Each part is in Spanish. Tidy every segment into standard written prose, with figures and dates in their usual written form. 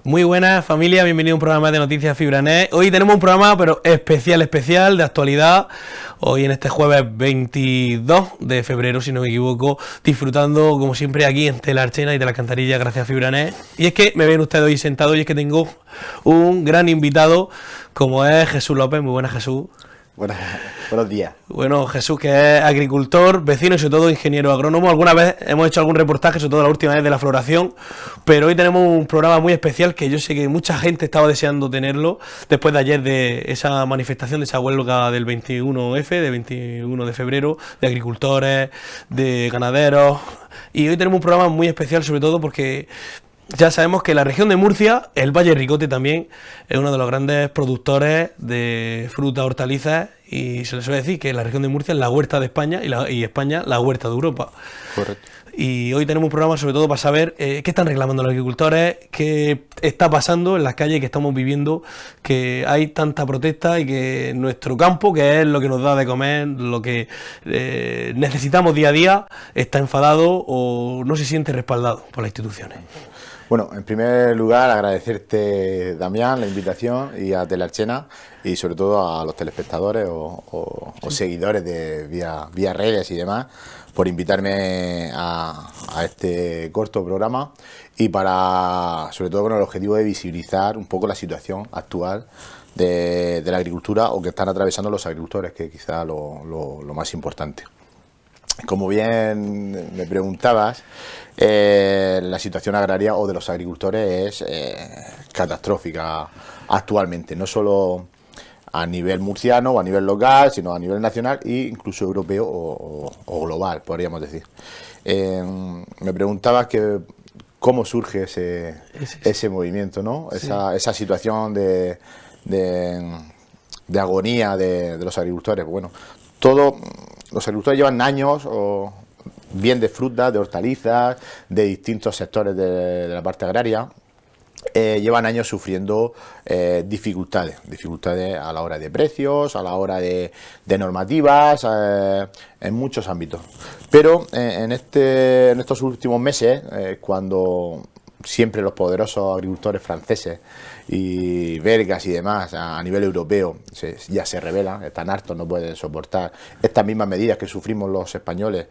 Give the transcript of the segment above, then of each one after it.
Muy buenas familia, bienvenido a un programa de Noticias Fibranet. Hoy tenemos un programa pero especial de actualidad. Hoy en este jueves 22 de febrero, si no me equivoco, disfrutando como siempre aquí en Telarchena y de la Alcantarilla, gracias a Fibranet. Y es que me ven ustedes hoy sentado y es que tengo un gran invitado como es Jesús López. Muy buenas, Jesús. Buenos días. Bueno, Jesús, que es agricultor, vecino y sobre todo ingeniero agrónomo. Alguna vez hemos hecho algún reportaje, sobre todo la última vez de la floración, pero hoy tenemos un programa muy especial que yo sé que mucha gente estaba deseando tenerlo después de ayer de esa manifestación, de esa huelga del 21F, de 21 de febrero, de agricultores, de ganaderos. Y hoy tenemos un programa muy especial sobre todo porque ya sabemos que la región de Murcia, el Valle Ricote también, es uno de los grandes productores de frutas, hortalizas, y se le suele decir que la región de Murcia es la huerta de España y España la huerta de Europa. Correcto. Y hoy tenemos un programa sobre todo para saber qué están reclamando los agricultores, qué está pasando en las calles que estamos viviendo, que hay tanta protesta y que nuestro campo, que es lo que nos da de comer, lo que necesitamos día a día, está enfadado o no se siente respaldado por las instituciones. Bueno, en primer lugar agradecerte, Damián, la invitación y a Telarchena y sobre todo a los telespectadores o seguidores de vía redes y demás por invitarme a este corto programa y sobre todo con el objetivo de visibilizar un poco la situación actual de la agricultura o que están atravesando los agricultores, que quizá lo más importante. Como bien me preguntabas, la situación agraria o de los agricultores es catastrófica actualmente, no solo a nivel murciano o a nivel local, sino a nivel nacional e incluso europeo o global, podríamos decir. Me preguntabas que cómo surge ese movimiento, ¿no? Sí. Esa situación de agonía de los agricultores. Bueno, los agricultores llevan años, bien de frutas, de hortalizas, de distintos sectores de la parte agraria, llevan años sufriendo dificultades a la hora de precios, a la hora de normativas, en muchos ámbitos. Pero en estos últimos meses, cuando siempre los poderosos agricultores franceses y belgas y demás a nivel europeo ya se rebelan, están hartos, no pueden soportar estas mismas medidas que sufrimos los españoles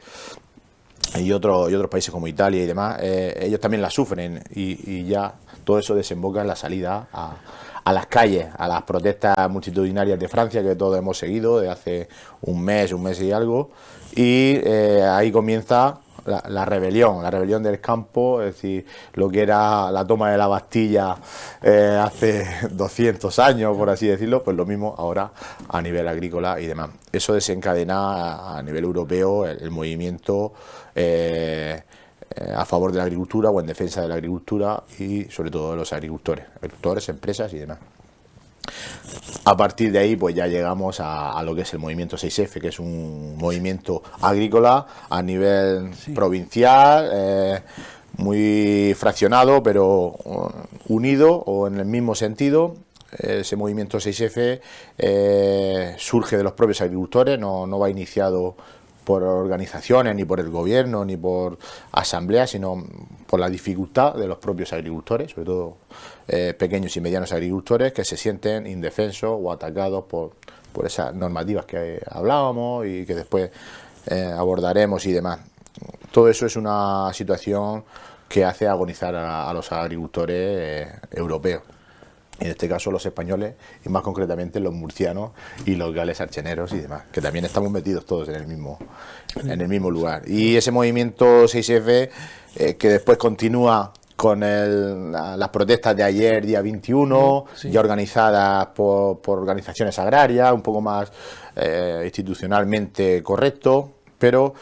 y otros países como Italia y demás, ellos también las sufren y ya todo eso desemboca en la salida a las calles, a las protestas multitudinarias de Francia que todos hemos seguido de hace un mes y algo, y ahí comienza la rebelión del campo, es decir, lo que era la toma de la Bastilla hace 200 años, por así decirlo, pues lo mismo ahora a nivel agrícola y demás. Eso desencadena a nivel europeo el movimiento a favor de la agricultura o en defensa de la agricultura y sobre todo de los agricultores, empresas y demás. A partir de ahí pues ya llegamos a lo que es el movimiento 6F, que es un movimiento agrícola a nivel provincial, muy fraccionado pero unido o en el mismo sentido. Ese movimiento 6F surge de los propios agricultores, no va iniciado por organizaciones, ni por el gobierno, ni por asambleas, sino por la dificultad de los propios agricultores, sobre todo pequeños y medianos agricultores, que se sienten indefensos o atacados por esas normativas que hablábamos y que después abordaremos y demás. Todo eso es una situación que hace agonizar a los agricultores europeos. En este caso los españoles y más concretamente los murcianos y los gales archeneros y demás, que también estamos metidos todos en el mismo lugar. Y ese movimiento 6F que después continúa con las protestas de ayer, día 21, sí, ya organizadas por organizaciones agrarias, un poco más institucionalmente correcto, pero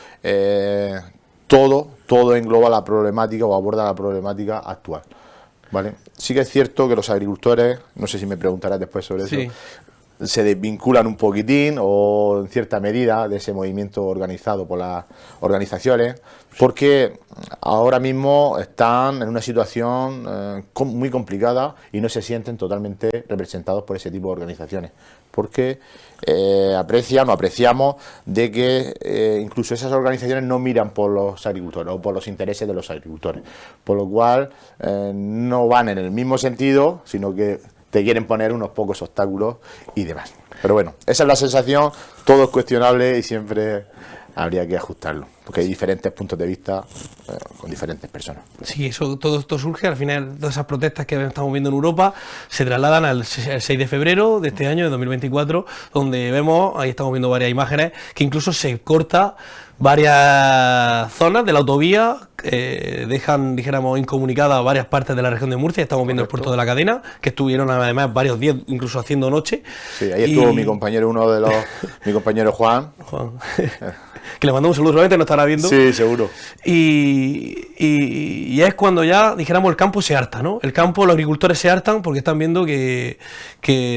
todo engloba la problemática o aborda la problemática actual. ¿Vale? Sí que es cierto que los agricultores, no sé si me preguntarás después sobre eso, se desvinculan un poquitín o en cierta medida de ese movimiento organizado por las organizaciones, porque ahora mismo están en una situación muy complicada y no se sienten totalmente representados por ese tipo de organizaciones, porque apreciamos de que incluso esas organizaciones no miran por los agricultores o por los intereses de los agricultores, por lo cual no van en el mismo sentido, sino que te quieren poner unos pocos obstáculos y demás. Pero bueno, esa es la sensación, todo es cuestionable y siempre habría que ajustarlo, porque hay diferentes puntos de vista con diferentes personas. Sí, todo esto surge, al final, todas esas protestas que estamos viendo en Europa se trasladan al 6 de febrero de este año, de 2024, donde vemos, ahí estamos viendo varias imágenes, que incluso se corta varias zonas de la autovía, dejan, dijéramos, incomunicadas varias partes de la región de Murcia. Estamos viendo el puerto de la Cadena, que estuvieron además varios días incluso haciendo noche. Sí, ahí estuvo mi compañero, mi compañero Juan. Que le mandamos un saludo, seguramente nos estará viendo. Sí, seguro. Y es cuando ya, dijéramos, el campo se harta, ¿no? El campo, los agricultores se hartan porque están viendo que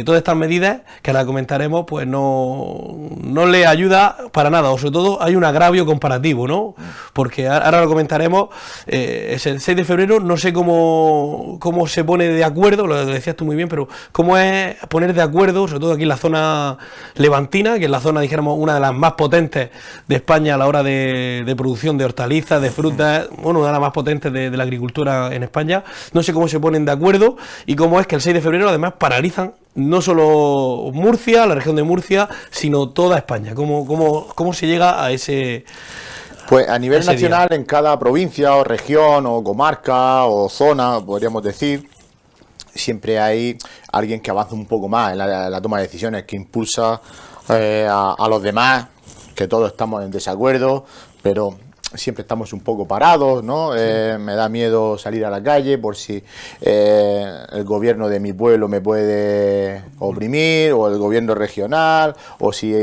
todas estas medidas, que ahora comentaremos, pues no les ayuda para nada, o sobre todo hay un agravio comparativo, ¿no? Porque ahora lo comentaremos, es el 6 de febrero, no sé cómo se pone de acuerdo, lo decías tú muy bien, pero cómo es poner de acuerdo, sobre todo aquí en la zona levantina, que es la zona, dijéramos, una de las más potentes de España a la hora de producción de hortalizas, de frutas, bueno, una de las más potentes de la agricultura en España. No sé cómo se ponen de acuerdo y cómo es que el 6 de febrero además paralizan no solo Murcia, la región de Murcia, sino toda España. ¿Cómo se llega a ese... Pues a nivel nacional, en cada provincia o región o comarca o zona, podríamos decir, siempre hay alguien que avanza un poco más en la toma de decisiones, que impulsa a los demás, que todos estamos en desacuerdo, pero siempre estamos un poco parados, ¿no? Sí. Me da miedo salir a la calle por si el gobierno de mi pueblo me puede oprimir, o el gobierno regional, o si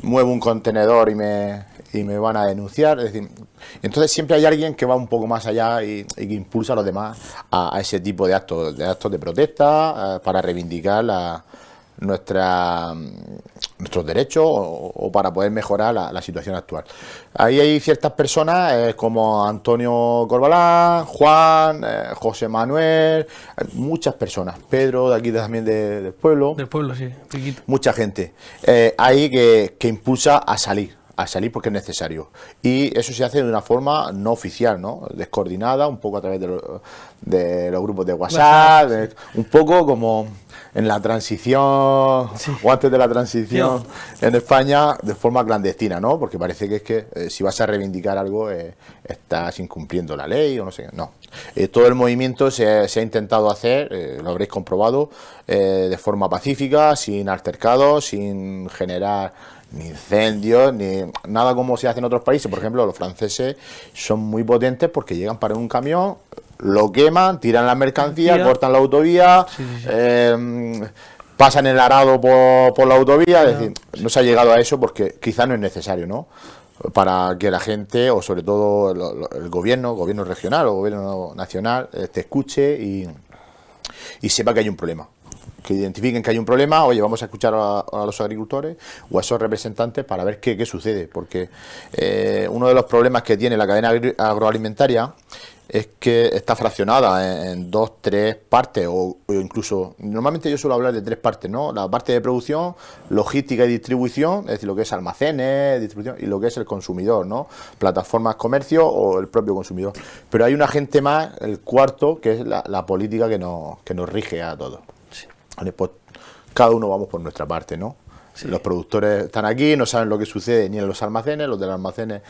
muevo un contenedor y me van a denunciar. Es decir, entonces siempre hay alguien que va un poco más allá y que impulsa a los demás a ese tipo de actos de protesta para reivindicar nuestros derechos o para poder mejorar la situación actual. Ahí hay ciertas personas como Antonio Corbalán, Juan, José Manuel, muchas personas, Pedro de aquí también del pueblo. Del pueblo, sí, Piquito. Mucha gente ahí que impulsa a salir porque es necesario, y eso se hace de una forma no oficial, ¿no? Descoordinada, un poco a través de los grupos de WhatsApp, un poco como en la transición, sí, o antes de la transición, sí, en España, de forma clandestina, ¿no? Porque parece que es que si vas a reivindicar algo estás incumpliendo la ley o no sé, no. Todo el movimiento se ha intentado hacer, lo habréis comprobado, de forma pacífica, sin altercados, sin generar ni incendios, ni nada como se hace en otros países. Por ejemplo, los franceses son muy potentes porque llegan para un camión, lo queman, tiran la mercancía, cortan la autovía, sí. Pasan el arado por la autovía. Es decir, no se ha llegado a eso porque quizás no es necesario, ¿no? Para que la gente, o sobre todo el gobierno regional o gobierno nacional, te escuche y sepa que hay un problema. Que identifiquen que hay un problema, oye, vamos a escuchar a los agricultores o a esos representantes para ver qué sucede, porque uno de los problemas que tiene la cadena agroalimentaria es que está fraccionada en 2, 3 partes, o incluso, normalmente yo suelo hablar de 3 partes, ¿no? La parte de producción, logística y distribución, es decir, lo que es almacenes, distribución, y lo que es el consumidor, ¿no? Plataformas, comercio o el propio consumidor. Pero hay un agente más, el cuarto, que es la política que nos rige a todos. Sí. Vale, pues cada uno vamos por nuestra parte, ¿no? Sí. Los productores están aquí, no saben lo que sucede ni en los almacenes, los de los almacenes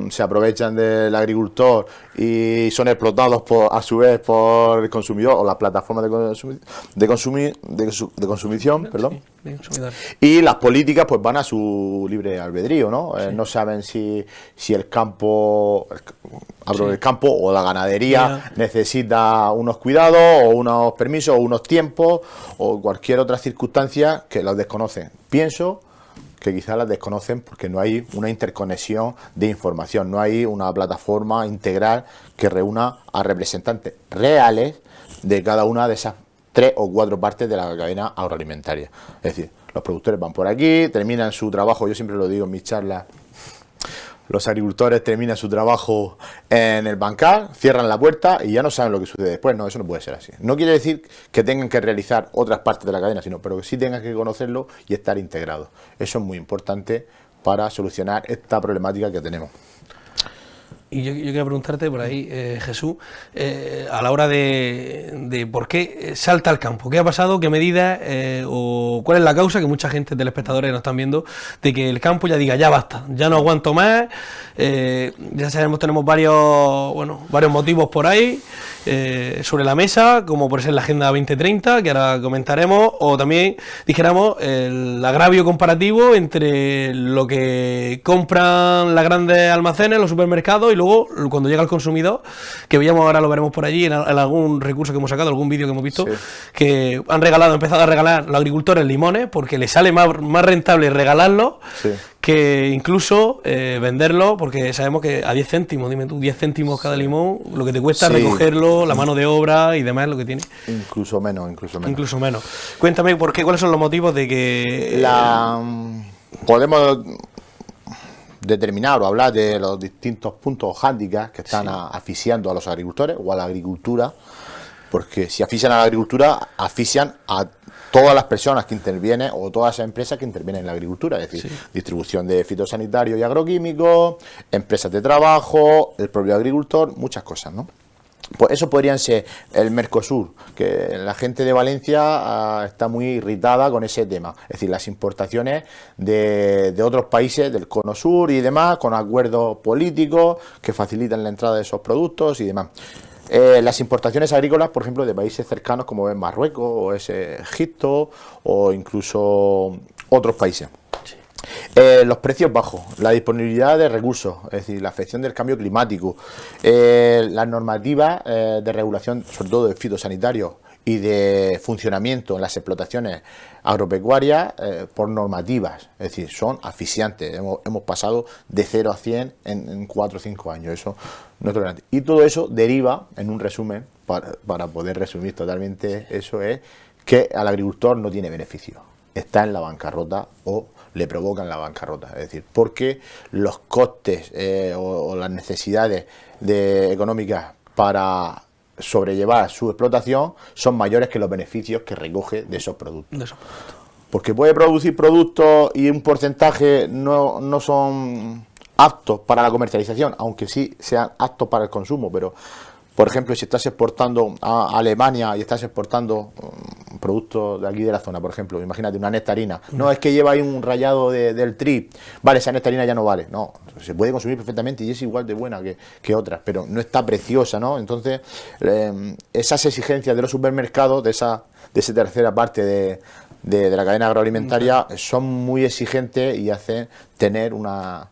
se aprovechan del agricultor y son explotados a su vez por el consumidor o las plataformas de consumición, perdón. Sí, y las políticas pues van a su libre albedrío, ¿no? Sí. No saben si el campo, el campo o la ganadería necesita unos cuidados o unos permisos o unos tiempos o cualquier otra circunstancia que los desconocen. Pienso que quizás las desconocen porque no hay una interconexión de información, no hay una plataforma integral que reúna a representantes reales de cada una de esas 3 o 4 partes de la cadena agroalimentaria. Es decir, Los productores van por aquí, terminan su trabajo, yo siempre lo digo en mis charlas, los agricultores terminan su trabajo en el bancal, cierran la puerta y ya no saben lo que sucede después. No, eso no puede ser así. No quiere decir que tengan que realizar otras partes de la cadena, sino pero que sí tengan que conocerlo y estar integrados. Eso es muy importante para solucionar esta problemática que tenemos. Y yo quiero preguntarte por ahí, Jesús, a la hora de por qué salta al campo, qué ha pasado, qué medidas o cuál es la causa, que mucha gente, telespectadores, nos están viendo, de que el campo ya diga, ya basta, ya no aguanto más, ya sabemos, tenemos varios motivos por ahí sobre la mesa, como por ser la Agenda 2030, que ahora comentaremos, o también, dijéramos, el agravio comparativo entre lo que compran las grandes almacenes, los supermercados, y luego cuando llega al consumidor, que veíamos ahora, lo veremos por allí en algún recurso que hemos sacado, algún vídeo que hemos visto, sí, que han empezado a regalar los agricultores limones porque les sale más rentable regalarlos, sí, que incluso venderlo, porque sabemos que a 10 céntimos, dime tú, 10 céntimos cada limón, lo que te cuesta, sí, recogerlo, la mano de obra y demás, lo que tiene. Incluso menos. Incluso menos. Cuéntame, cuáles son los motivos de que... Podemos determinar o hablar de los distintos puntos hándicaps que están, sí, asfixiando a los agricultores o a la agricultura, porque si asfixian a la agricultura, asfixian a todas las personas que intervienen o todas esas empresas que intervienen en la agricultura, es decir, sí, distribución de fitosanitarios y agroquímicos, empresas de trabajo, el propio agricultor, muchas cosas, ¿no? Pues eso podrían ser el Mercosur, que la gente de Valencia está muy irritada con ese tema, es decir, las importaciones de otros países del Cono Sur y demás, con acuerdos políticos que facilitan la entrada de esos productos y demás. Las importaciones agrícolas, por ejemplo, de países cercanos como es Marruecos o es Egipto o incluso otros países. Los precios bajos, la disponibilidad de recursos, es decir, la afección del cambio climático, las normativas de regulación, sobre todo de fitosanitarios y de funcionamiento en las explotaciones agropecuarias por normativas, es decir, son asfixiantes. Hemos pasado de 0 a 100 en 4 o 5 años, eso no es tolerante. Y todo eso deriva, en un resumen, para poder resumir totalmente, eso es que al agricultor no tiene beneficio, está en la bancarrota o le provocan la bancarrota, es decir, porque los costes o las necesidades económicas para sobrellevar su explotación son mayores que los beneficios que recoge de esos productos. Porque puede producir productos y un porcentaje no son aptos para la comercialización, aunque sí sean aptos para el consumo, pero por ejemplo, si estás exportando a Alemania y estás exportando productos de aquí de la zona, por ejemplo, imagínate una nectarina, no, es que lleva ahí un rallado del tri, vale, esa nectarina ya no vale, no, se puede consumir perfectamente y es igual de buena que otras, pero no está preciosa, ¿no? Entonces, esas exigencias de los supermercados, de esa tercera parte de la cadena agroalimentaria, son muy exigentes y hacen tener unas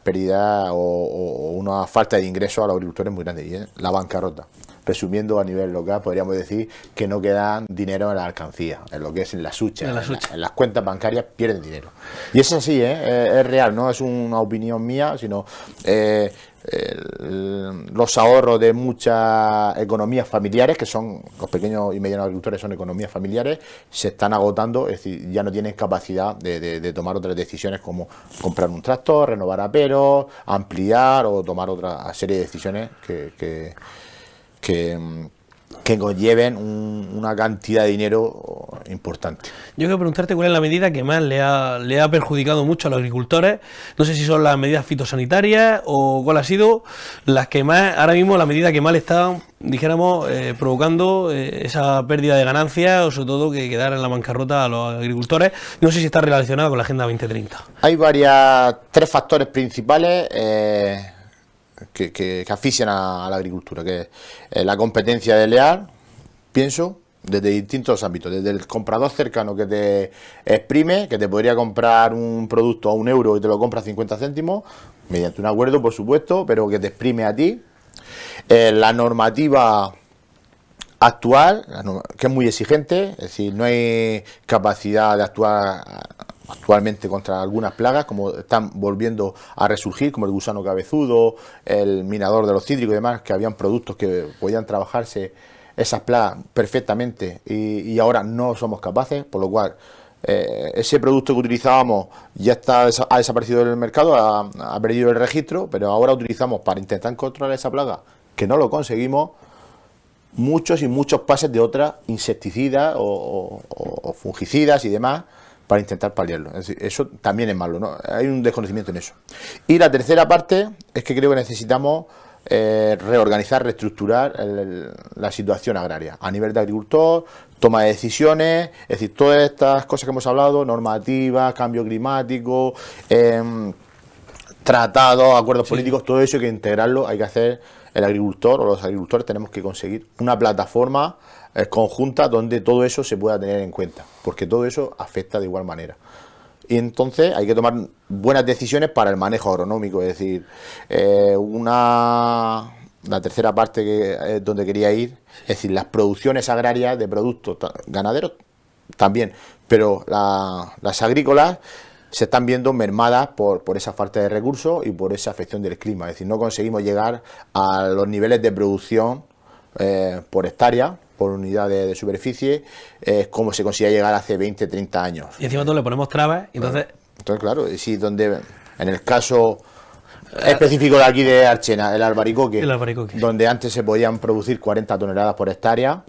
pérdidas o una falta de ingresos a los agricultores muy grande, y es la bancarrota. Resumiendo, a nivel local podríamos decir que no queda dinero en la alcancía, en lo que es en la sucha, en las cuentas bancarias pierden dinero. Y eso es así, es real, no es una opinión mía, sino los ahorros de muchas economías familiares, que son los pequeños y medianos agricultores, son economías familiares, se están agotando, es decir, ya no tienen capacidad de tomar otras decisiones como comprar un tractor, renovar aperos, ampliar o tomar otra serie de decisiones que conlleven una cantidad de dinero importante. Yo quiero preguntarte cuál es la medida que más le ha perjudicado mucho a los agricultores. No sé si son las medidas fitosanitarias o cuál ha sido las que más, ahora mismo la medida que más le están, dijéramos, provocando esa pérdida de ganancias o sobre todo que quedar en la bancarrota a los agricultores. No sé si está relacionado con la Agenda 2030. Hay tres factores principales que asfixian a la agricultura, que es la competencia desleal, pienso, desde distintos ámbitos, desde el comprador cercano que te exprime, que te podría comprar un producto a €1 y te lo compra a 50 céntimos, mediante un acuerdo, por supuesto, pero que te exprime a ti. La normativa actual, que es muy exigente, es decir, no hay capacidad de actuar actualmente contra algunas plagas, como están volviendo a resurgir, como el gusano cabezudo, el minador de los cítricos y demás, que habían productos que podían trabajarse esas plagas perfectamente y ahora no somos capaces, por lo cual ese producto que utilizábamos ya ha desaparecido del mercado, ha perdido el registro, pero ahora utilizamos para intentar controlar esa plaga, que no lo conseguimos, muchos y muchos pases de otras insecticidas o fungicidas y demás para intentar paliarlo. Es decir, eso también es malo, ¿no? Hay un desconocimiento en eso. Y la tercera parte es que creo que necesitamos reorganizar, reestructurar la situación agraria a nivel de agricultor, toma de decisiones, es decir, todas estas cosas que hemos hablado, normativas, cambio climático, tratados, acuerdos políticos, todo eso hay que integrarlo, hay que hacer el agricultor o los agricultores tenemos que conseguir una plataforma conjunta donde todo eso se pueda tener en cuenta, porque todo eso afecta de igual manera. Y entonces hay que tomar buenas decisiones para el manejo agronómico, es decir, la tercera parte donde quería ir, es decir, las producciones agrarias de productos ganaderos también, pero las agrícolas se están viendo mermadas por esa falta de recursos y por esa afección del clima, es decir, no conseguimos llegar a los niveles de producción por hectárea, por unidad de superficie, como se conseguía llegar hace 20, 30 años. Y encima todo le ponemos trabas, y entonces... Claro, sí, donde en el caso específico de aquí de Archena, el albaricoque, donde antes se podían producir 40 toneladas por hectárea,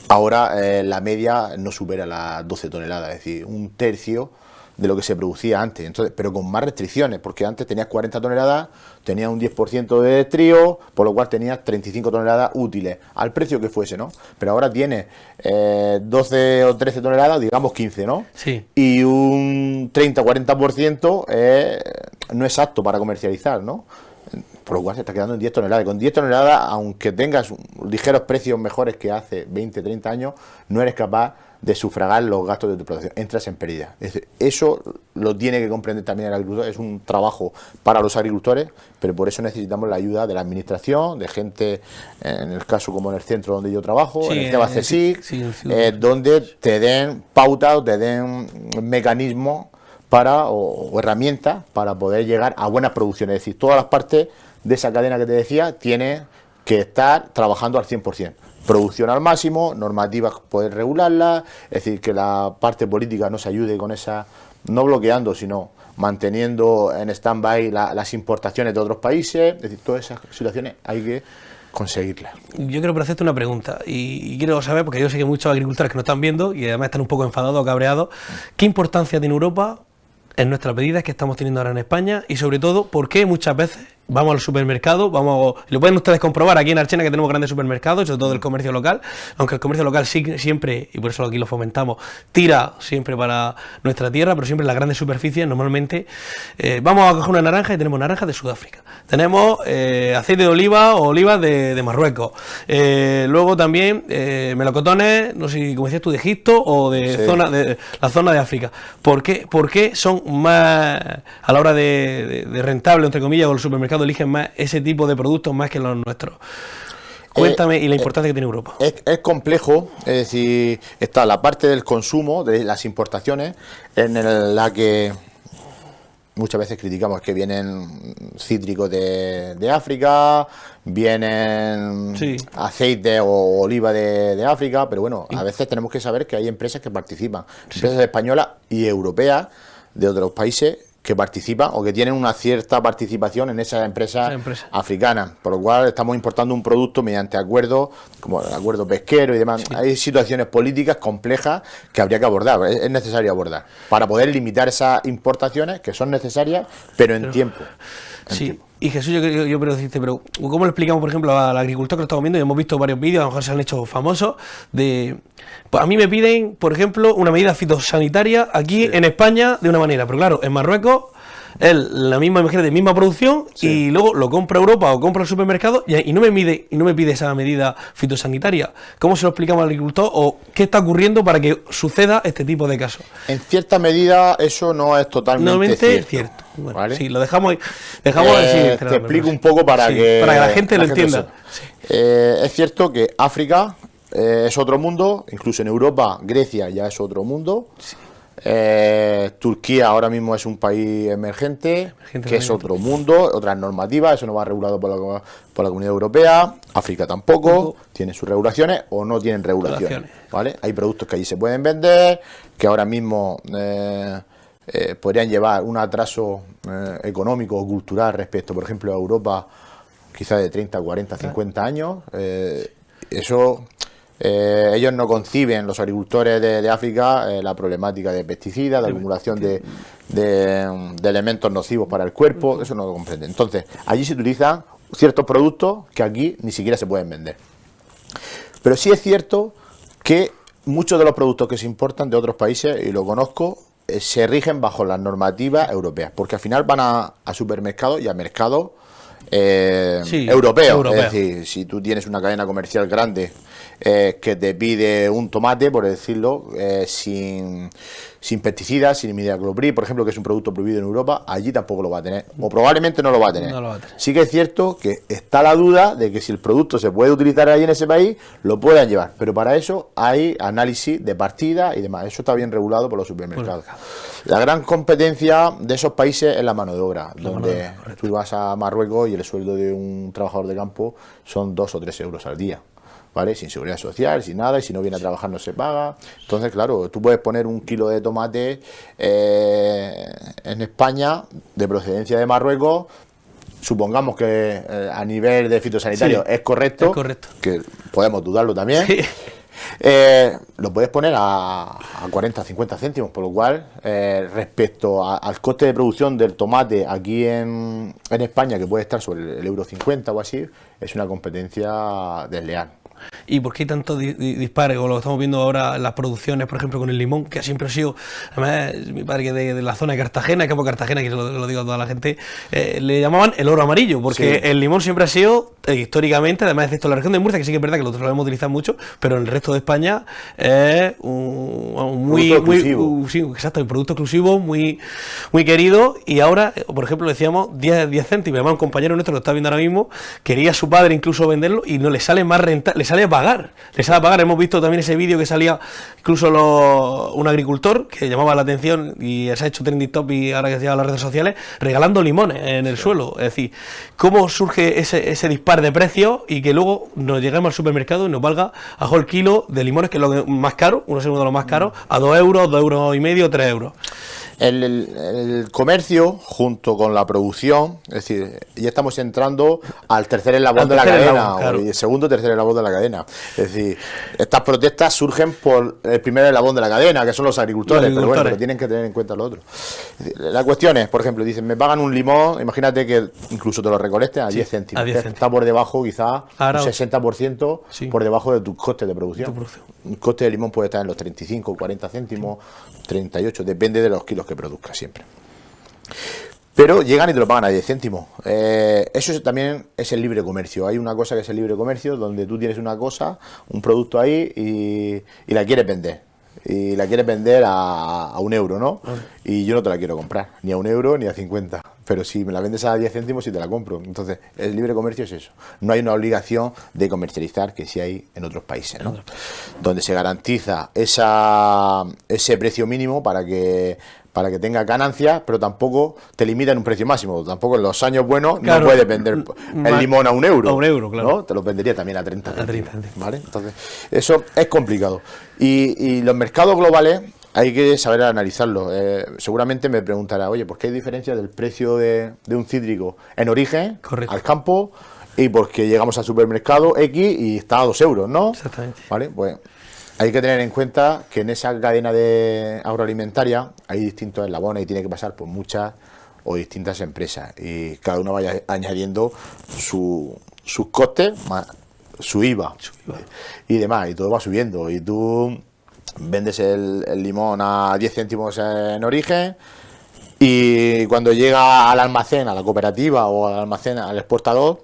ahora la media no supera las 12 toneladas, es decir, un tercio de lo que se producía antes, entonces, pero con más restricciones, porque antes tenías 40 toneladas, tenías un 10% de trío, por lo cual tenías 35 toneladas útiles, al precio que fuese, ¿no? Pero ahora tienes 12 o 13 toneladas, digamos 15, ¿no? Sí. Y un 30-40% no es apto para comercializar, ¿no? Por lo cual se está quedando en 10 toneladas. Y con 10 toneladas, aunque tengas ligeros precios mejores que hace 20, 30 años, no eres capaz de sufragar los gastos de tu producción, entras en pérdida. Es decir, eso lo tiene que comprender también el agricultor, es un trabajo para los agricultores, pero por eso necesitamos la ayuda de la administración, de gente, en el caso como en el centro donde yo trabajo, en el tema CSIC, donde te den pautas, te den mecanismos para o herramientas para poder llegar a buenas producciones. Es decir, todas las partes de esa cadena que te decía tiene que estar trabajando al 100%. Producción al máximo, normativas poder regularlas, es decir, que la parte política nos ayude con esa, no bloqueando, sino manteniendo en stand-by las importaciones de otros países, es decir, todas esas situaciones hay que conseguirlas. Yo quiero hacerte una pregunta y quiero saber, porque yo sé que muchos agricultores que nos están viendo y además están un poco enfadados o cabreados, ¿qué importancia tiene Europa en nuestras medidas que estamos teniendo ahora en España? Y sobre todo, ¿por qué muchas veces vamos al supermercado, lo pueden ustedes comprobar aquí en Archena que tenemos grandes supermercados, sobre todo el comercio local, aunque el comercio local siempre, y por eso aquí lo fomentamos, tira siempre para nuestra tierra, pero siempre en las grandes superficies normalmente vamos a coger una naranja y tenemos naranjas de Sudáfrica, tenemos aceite de oliva o olivas de Marruecos, luego también melocotones, no sé, como decías tú, de Egipto o de la zona de África. ¿Por qué son más, a la hora de rentable, entre comillas, o el supermercado eligen más ese tipo de productos más que los nuestros? Cuéntame, y la importancia que tiene Europa. Es complejo, es decir, está la parte del consumo, de las importaciones, en la que muchas veces criticamos que vienen cítricos de África, vienen aceite o oliva de África, pero bueno, a veces tenemos que saber que hay empresas que participan, empresas españolas y europeas de otros países que participan o que tienen una cierta participación en esas empresas africanas, por lo cual estamos importando un producto mediante acuerdos, como el acuerdo pesquero y demás. Hay situaciones políticas complejas que habría que abordar, es necesario abordar, para poder limitar esas importaciones que son necesarias, pero en tiempo. Y Jesús, yo quiero decirte, pero ¿cómo le explicamos, por ejemplo, al agricultor que lo estamos viendo? Y hemos visto varios vídeos, a lo mejor se han hecho famosos, pues a mí me piden, por ejemplo, una medida fitosanitaria aquí en España de una manera, pero claro, en Marruecos es la misma, imagínate, misma producción, y luego lo compra Europa o compra el supermercado y no me pide esa medida fitosanitaria. ¿Cómo se lo explicamos al agricultor o qué está ocurriendo para que suceda este tipo de casos? En cierta medida eso no es totalmente cierto. Bueno, ¿vale? Sí, lo dejamos te explico un poco para que la gente lo entienda. Es cierto que África es otro mundo, incluso en Europa, Grecia ya es otro mundo. Turquía ahora mismo es un país emergente, que es otro mundo, otras normativas, eso no va regulado por la Comunidad Europea. África tampoco, tiene sus regulaciones o no tienen regulaciones, ¿vale? Hay productos que allí se pueden vender, que ahora mismo podrían llevar un atraso económico o cultural respecto, por ejemplo, a Europa, quizás de 30, 40, 50 años. Eso... ellos no conciben, los agricultores de África, la problemática de pesticidas, de acumulación de elementos nocivos para el cuerpo, eso no lo comprenden. Entonces, allí se utilizan ciertos productos que aquí ni siquiera se pueden vender. Pero sí es cierto que muchos de los productos que se importan de otros países, y lo conozco, se rigen bajo las normativas europeas, porque al final van a supermercados y a mercados europeos. Es decir, si tú tienes una cadena comercial grande que te pide un tomate, por decirlo, sin pesticidas, sin imidacloprid, por ejemplo, que es un producto prohibido en Europa, allí tampoco lo va a tener, o probablemente no lo va a tener. Sí que es cierto que está la duda de que si el producto se puede utilizar allí en ese país, lo puedan llevar, pero para eso hay análisis de partida y demás, eso está bien regulado por los supermercados. La gran competencia de esos países es la mano de obra, donde tú vas a Marruecos y el sueldo de un trabajador de campo son 2 o 3 euros al día, ¿vale? Sin seguridad social, sin nada, y si no viene a trabajar no se paga. Entonces, claro, tú puedes poner un kilo de tomate en España, de procedencia de Marruecos, supongamos que a nivel de fitosanitario es correcto, que podemos dudarlo también. Sí. Lo puedes poner a 40, 50 céntimos, por lo cual, respecto al coste de producción del tomate aquí en España, que puede estar sobre el €1,50 o así, es una competencia desleal. ¿Y por qué hay tanto dispare? O lo estamos viendo ahora en las producciones, por ejemplo, con el limón, que siempre ha sido, además, mi padre que de la zona de Cartagena, Campo Cartagena, que lo digo a toda la gente, le llamaban el oro amarillo, porque el limón siempre ha sido, históricamente, además excepto en la región de Murcia, que sí que es verdad que lo solemos utilizar mucho, pero en el resto de España es un producto exclusivo, muy querido, y ahora, por ejemplo, decíamos 10 céntimos, además un compañero nuestro que lo está viendo ahora mismo, quería a su padre incluso venderlo, y no le sale más rentable, le sale a pagar. Hemos visto también ese vídeo que salía incluso un agricultor que llamaba la atención y se ha hecho trending topic ahora que se llama las redes sociales, regalando limones en el suelo. Es decir, cómo surge ese dispar de precios y que luego nos lleguemos al supermercado y nos valga a el kilo de limones, que es lo más caro, uno segundo de los más caros, a 2 euros, 2,5 euros, 3 euros. El comercio, junto con la producción, es decir, ya estamos entrando al tercer eslabón de la cadena, claro. Y el segundo o tercer eslabón de la cadena. Es decir, estas protestas surgen por el primer eslabón de la cadena, que son los agricultores, pero tienen que tener en cuenta lo otro. Es decir, la cuestión es, por ejemplo, dicen, me pagan un limón, imagínate que incluso te lo recolecten a 10 céntimos. Está por debajo, quizás, un 60% por debajo de tus costes de producción. Un coste de limón puede estar en los 35, 40 céntimos, 38, depende de los kilos que produzca siempre. Pero llegan y te lo pagan a 10 céntimos. Eso también es el libre comercio. Hay una cosa que es el libre comercio, donde tú tienes una cosa, un producto ahí y la quieres vender. Y la quieres vender a 1 euro, ¿no? Y yo no te la quiero comprar, ni a 1 euro ni a 50. Pero si me la vendes a 10 céntimos, sí te la compro. Entonces, el libre comercio es eso. No hay una obligación de comercializar que sí hay en otros países, ¿no? Donde se garantiza ese precio mínimo para que tenga ganancias, pero tampoco te limita en un precio máximo. Tampoco en los años buenos no puedes vender el limón a 1 euro. A 1 euro, claro. ¿No? Te lo vendería también a 30 céntimos, ¿vale? Entonces, eso es complicado. Y los mercados globales hay que saber analizarlo. Seguramente me preguntará, oye, ¿por qué hay diferencia del precio de un cítrico en origen al campo y porque llegamos al supermercado X y está a 2 euros, ¿no? Exactamente. ¿Vale? Pues hay que tener en cuenta que en esa cadena de agroalimentaria hay distintos eslabones y tiene que pasar por muchas o distintas empresas y cada uno vaya añadiendo sus costes más su IVA y demás, y todo va subiendo y tú vendes el limón a 10 céntimos en origen y cuando llega al almacén, a la cooperativa o al almacén, al exportador,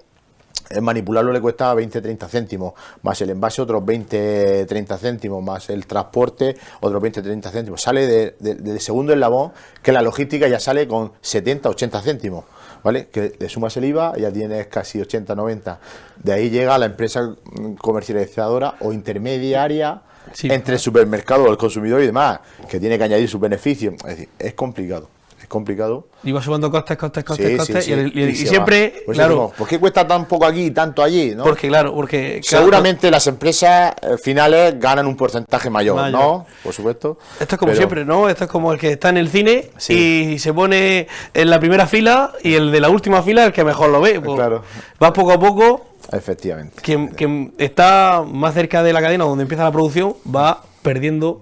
manipularlo le cuesta 20-30 céntimos, más el envase otros 20-30 céntimos, más el transporte otros 20-30 céntimos. Sale del segundo eslabón, que la logística ya sale con 70-80 céntimos, ¿vale? Que le sumas el IVA y ya tienes casi 80-90. De ahí llega la empresa comercializadora o intermediaria Sí, entre el supermercado, el consumidor y demás, que tiene que añadir sus beneficios. Es decir, es complicado. Es complicado. Y va sumando costes, Sí, costes, sí, y se siempre, va. Pues claro, decimos, ¿por qué cuesta tan poco aquí y tanto allí? ¿No? porque claro, Seguramente las empresas finales ganan un porcentaje mayor, Mayor. ¿no? Por supuesto. esto es como Pero- siempre, ¿no? Esto es como el que está en el cine Sí. y se pone en la primera fila y el de la última fila es el que mejor lo ve. Pues, Claro. va poco a poco, Efectivamente. quien está más cerca de la cadena donde empieza la producción va perdiendo.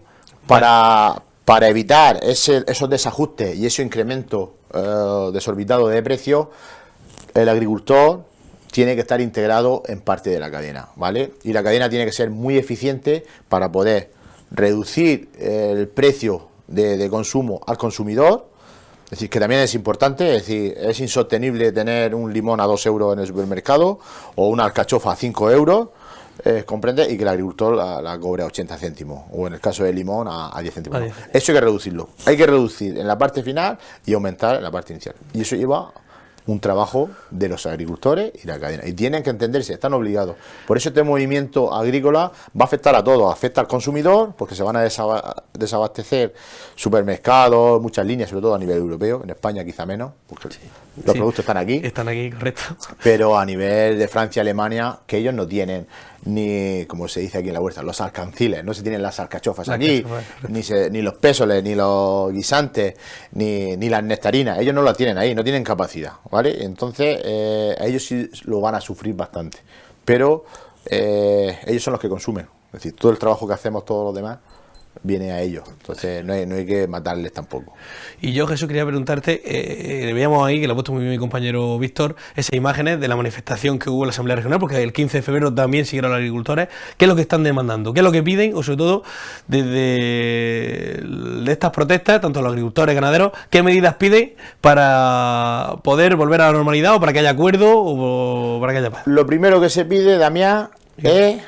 Para evitar esos desajustes y ese incremento desorbitado de precios, el agricultor tiene que estar integrado en parte de la cadena, ¿vale? Y la cadena tiene que ser muy eficiente para poder reducir el precio de consumo al consumidor. Es decir, que también es importante, es decir, es insostenible tener un limón a 2 euros en el supermercado o una alcachofa a 5 euros, comprende, y que el agricultor la cobre a 80 céntimos, o en el caso del limón a 10 céntimos. A ¿no? 10. Eso hay que reducirlo. Hay que reducir en la parte final y aumentar en la parte inicial. Y eso lleva un trabajo de los agricultores y la cadena. Y tienen que entenderse, están obligados. Por eso este movimiento agrícola va a afectar a todos. Afecta al consumidor, porque se van a desabastecer supermercados, muchas líneas, sobre todo a nivel europeo. En España quizá menos, porque los productos están aquí. Están aquí, correcto. Pero a nivel de Francia, Alemania, que ellos no tienen ni, como se dice aquí en la huerta, los alcanciles, no se tienen las alcachofas aquí, ni los pésoles, ni los guisantes, ni las nectarinas, ellos no las tienen ahí, no tienen capacidad, ¿vale? Entonces, ellos sí lo van a sufrir bastante, pero ellos son los que consumen, es decir, todo el trabajo que hacemos todos los demás viene a ellos, entonces no hay que matarles tampoco. Y yo, Jesús, quería preguntarte, veíamos ahí, que lo ha puesto muy bien mi compañero Víctor, esas imágenes de la manifestación que hubo en la Asamblea Regional, porque el 15 de febrero también siguieron los agricultores. ¿Qué es lo que están demandando? ¿Qué es lo que piden? O sobre todo, desde de estas protestas, tanto los agricultores, ganaderos, ¿qué medidas piden para poder volver a la normalidad o para que haya acuerdo o para que haya paz? Lo primero que se pide, Damián, es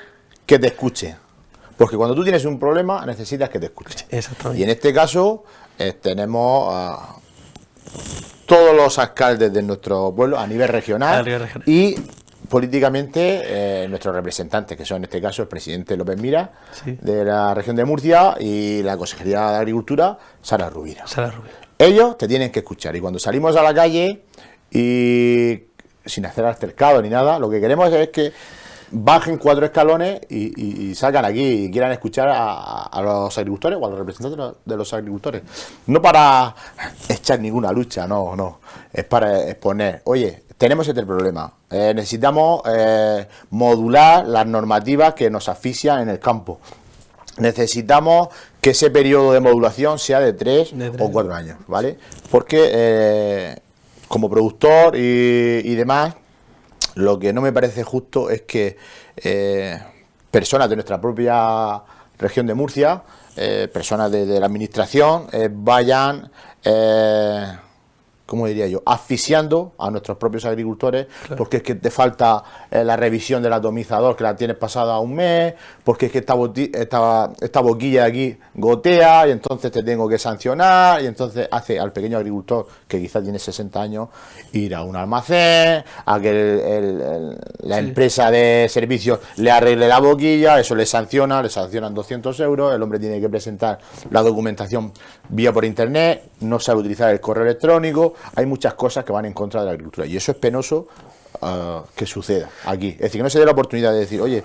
que te escuche. Porque cuando tú tienes un problema, necesitas que te escuchen. Exactamente. Y en este caso, tenemos a todos los alcaldes de nuestro pueblo a nivel regional, y políticamente nuestros representantes, que son en este caso el presidente López Mira, Sí. de la región de Murcia, y la Consejería de Agricultura, Sara Rubira. Sara Rubio. Ellos te tienen que escuchar, y cuando salimos a la calle y sin hacer altercado ni nada, lo que queremos es que bajen 4 escalones y salgan aquí y quieran escuchar a los agricultores o a los representantes de los agricultores. No para echar ninguna lucha, no. Es para exponer, oye, tenemos este problema, necesitamos modular las normativas que nos asfixian en el campo. Necesitamos que ese periodo de modulación sea de 3 o 4 años, ¿vale? Porque como productor y demás, lo que no me parece justo es que personas de nuestra propia región de Murcia, personas de la administración, vayan, ¿cómo diría yo?, asfixiando a nuestros propios agricultores, claro. Porque es que te falta la revisión del atomizador, que la tienes pasada un mes, porque es que esta boquilla de aquí gotea y entonces te tengo que sancionar, y entonces hace al pequeño agricultor, que quizás tiene 60 años, ir a un almacén, a que la empresa de servicios le arregle la boquilla, eso le sancionan 200 euros, el hombre tiene que presentar la documentación vía por internet, no sabe utilizar el correo electrónico. Hay muchas cosas que van en contra de la agricultura y eso es penoso que suceda aquí. Es decir, que no se dé la oportunidad de decir, oye,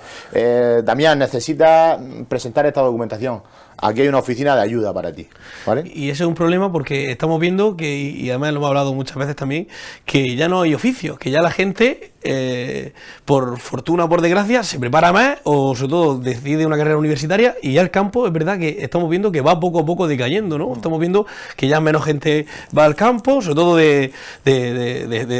Damián, necesita presentar esta documentación. Aquí hay una oficina de ayuda para ti, ¿vale? Y ese es un problema porque estamos viendo que, y además lo hemos hablado muchas veces también, que ya no hay oficios, que ya la gente, por fortuna o por desgracia, se prepara más o sobre todo decide una carrera universitaria y ya el campo es verdad que estamos viendo que va poco a poco decayendo, ¿no? Estamos viendo que ya menos gente va al campo, sobre todo de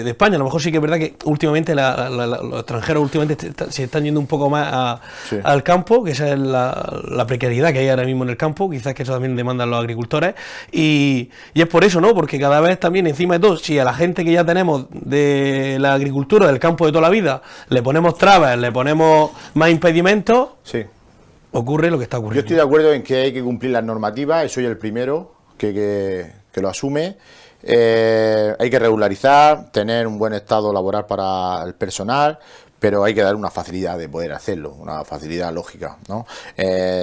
España. A lo mejor sí que es verdad que últimamente los extranjeros últimamente se están yendo un poco más al campo, que esa es la precariedad que hay ahora mismo en el campo, quizás que eso también demandan los agricultores y es por eso, ¿no? Porque cada vez también encima de todo, si a la gente que ya tenemos de la agricultura, del campo de toda la vida, le ponemos trabas, le ponemos más impedimentos, sí, ocurre lo que está Yo ocurriendo. estoy de acuerdo en que hay que cumplir las normativas, y soy el primero que lo asume. Hay que regularizar, tener un buen estado laboral para el personal, pero hay que dar una facilidad de poder hacerlo, una facilidad lógica, ¿no?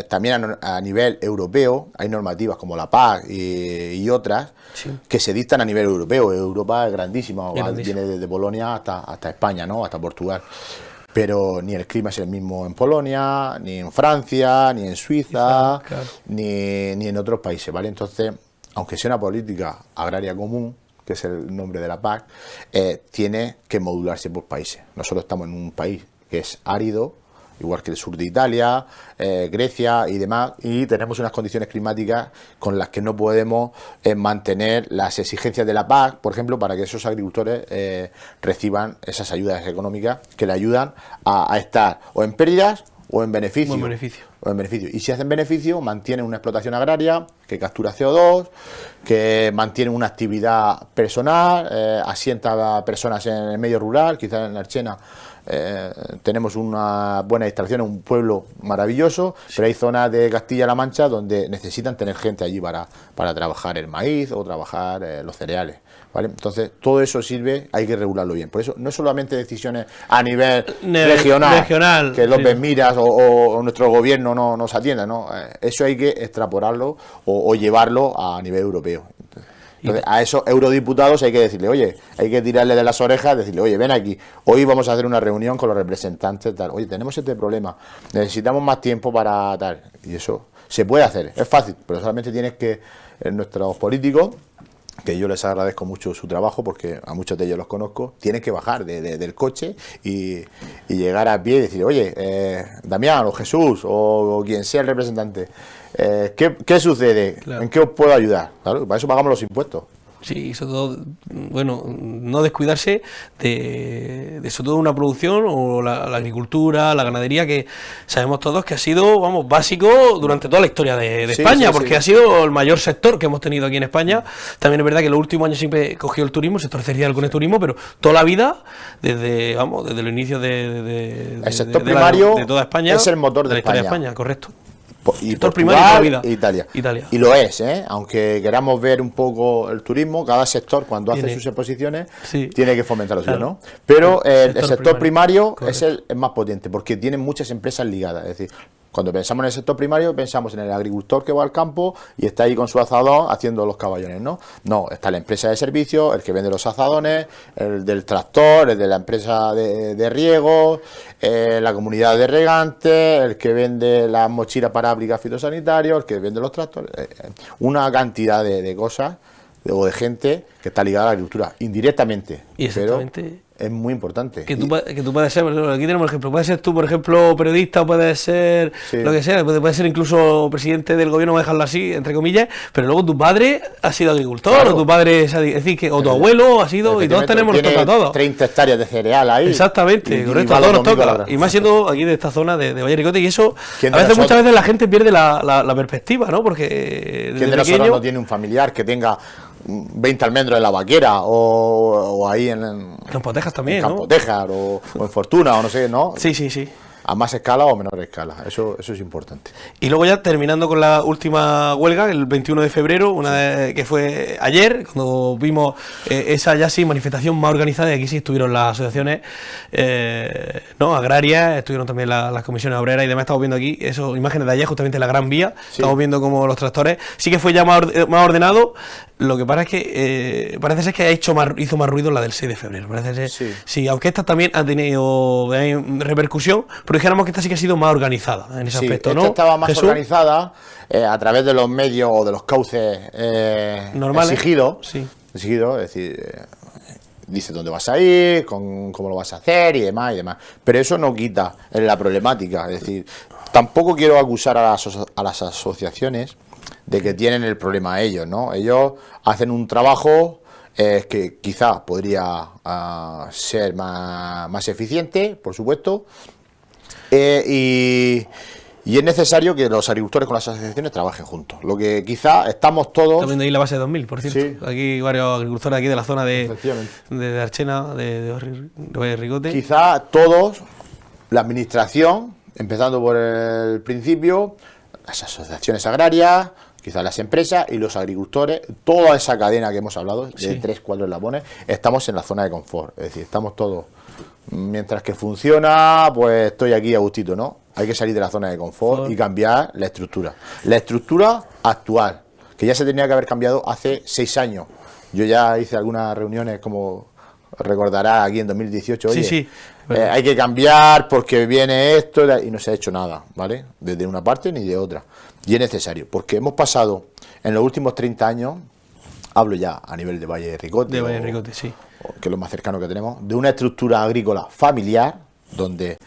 También a nivel europeo hay normativas como la PAC y otras que se dictan a nivel europeo. Europa es grandísima, viene desde Polonia hasta España, ¿no? Hasta Portugal. Pero ni el clima es el mismo en Polonia, ni en Francia, ni en Suiza, claro, ni en otros países, ¿vale? Entonces, aunque sea una política agraria común, que es el nombre de la PAC, tiene que modularse por países. Nosotros estamos en un país que es árido, igual que el sur de Italia, Grecia y demás, y tenemos unas condiciones climáticas con las que no podemos mantener las exigencias de la PAC, por ejemplo, para que esos agricultores reciban esas ayudas económicas que le ayudan a estar o en pérdidas o en beneficio. O en beneficio. Y si hacen beneficio, mantienen una explotación agraria que captura CO2, que mantiene una actividad personal, asienta a personas en el medio rural, quizás en Archena tenemos una buena distracción, un pueblo maravilloso, pero hay zonas de Castilla-La Mancha donde necesitan tener gente allí para trabajar el maíz o trabajar los cereales, ¿vale? Entonces todo eso sirve, hay que regularlo bien. Por eso no solamente decisiones a nivel regional que López Miras o nuestro gobierno no nos atienda, ¿no? Eso hay que extrapolarlo o llevarlo a nivel europeo. Entonces, a esos eurodiputados hay que decirle, oye, hay que tirarle de las orejas, decirle, oye, ven aquí, hoy vamos a hacer una reunión con los representantes, tal, oye, tenemos este problema, necesitamos más tiempo para tal, y eso se puede hacer, es fácil, pero solamente tienes que, nuestros políticos, que yo les agradezco mucho su trabajo porque a muchos de ellos los conozco, tienen que bajar del coche y llegar a pie y decir, oye, Damián o Jesús o quien sea el representante, ¿qué sucede? Claro. ¿En qué os puedo ayudar? Claro, para eso pagamos los impuestos. Sí, sobre todo, bueno, no descuidarse de sobre todo una producción o la agricultura, la ganadería, que sabemos todos que ha sido, vamos, básico durante toda la historia de España, porque ha sido el mayor sector que hemos tenido aquí en España. También es verdad que en los últimos años siempre cogió el turismo, el sector terciario con el turismo, pero toda la vida, desde los inicios el sector primario de toda España, es el motor de la historia de España, correcto. Y Portugal e Italia. Y lo es, aunque queramos ver un poco el turismo, cada sector cuando hace sus exposiciones tiene que fomentar lo suyo, ¿no? Pero el sector primario es el más potente porque tiene muchas empresas ligadas, es decir, cuando pensamos en el sector primario pensamos en el agricultor que va al campo y está ahí con su azadón haciendo los caballones, ¿no? No, está la empresa de servicios, el que vende los azadones, el del tractor, el de la empresa de riego, la comunidad de regantes, el que vende las mochilas para aplicar fitosanitarios, el que vende los tractores, una cantidad de cosas o de gente que está ligada a la agricultura indirectamente. Y exactamente. Es muy importante. Que tú puedes ser, aquí tenemos el ejemplo, puedes ser tú, por ejemplo, periodista, puedes ser lo que sea, puedes ser incluso presidente del gobierno, vamos a dejarlo así, entre comillas, pero luego tu padre ha sido agricultor, claro. O tu padre, es decir, que, o tu abuelo ha sido, y todos tenemos, nos toca a todos. 30 hectáreas de cereal ahí. Exactamente, correcto, a todos nos toca. Y más siendo aquí de esta zona de Valle Ricote, y eso, muchas veces la gente pierde la perspectiva, ¿no? Porque ¿quién de nosotros no tiene un familiar que tenga 20 almendros en la vaquera o ahí en Campotejas también, en Campotejas, ¿no? o en Fortuna, o no sé, ¿no? Sí. A más escala o menor escala, eso es importante. Y luego ya terminando con la última huelga, el 21 de febrero, que fue ayer, cuando vimos esa ya sí manifestación más organizada, y aquí sí estuvieron las asociaciones agrarias, estuvieron también las comisiones obreras y demás. Estamos viendo aquí esas imágenes de ayer, justamente la Gran Vía, estamos viendo como los tractores, sí que fue ya más ordenado. Lo que pasa es que parece ser que hizo más ruido la del 6 de febrero, parece ser, sí, aunque esta también ha tenido repercusión, pero dijéramos que esta sí que ha sido más organizada en ese aspecto, ¿no? Esta estaba más organizada a través de los medios o de los cauces normales, exigidos, es decir, dice dónde vas a ir, cómo lo vas a hacer y demás, pero eso no quita la problemática, es decir, tampoco quiero acusar a las asociaciones de que tienen el problema ellos, ¿no? Ellos hacen un trabajo que quizá podría ser más eficiente, por supuesto, y es necesario que los agricultores con las asociaciones trabajen juntos. Lo que quizá estamos todos... También de ahí la base de 2000, por cierto. Sí. Aquí varios agricultores aquí de la zona de Archena, de Ricote. Quizá todos, la administración, empezando por el principio, las asociaciones agrarias, quizás las empresas y los agricultores, toda esa cadena que hemos hablado, de 3-4 eslabones, estamos en la zona de confort, es decir, estamos todos mientras que funciona, pues estoy aquí a gustito, ¿no? Hay que salir de la zona de confort y cambiar la estructura. La estructura actual, que ya se tenía que haber cambiado hace 6 años. Yo ya hice algunas reuniones, como recordará, aquí en 2018. Oye, Sí, hay que cambiar porque viene esto y no se ha hecho nada, ¿vale? Desde una parte ni de otra. Y es necesario, porque hemos pasado en los últimos 30 años, hablo ya a nivel de Valle de Ricote, De Valle de Ricote, sí. que es lo más cercano que tenemos, de una estructura agrícola familiar, donde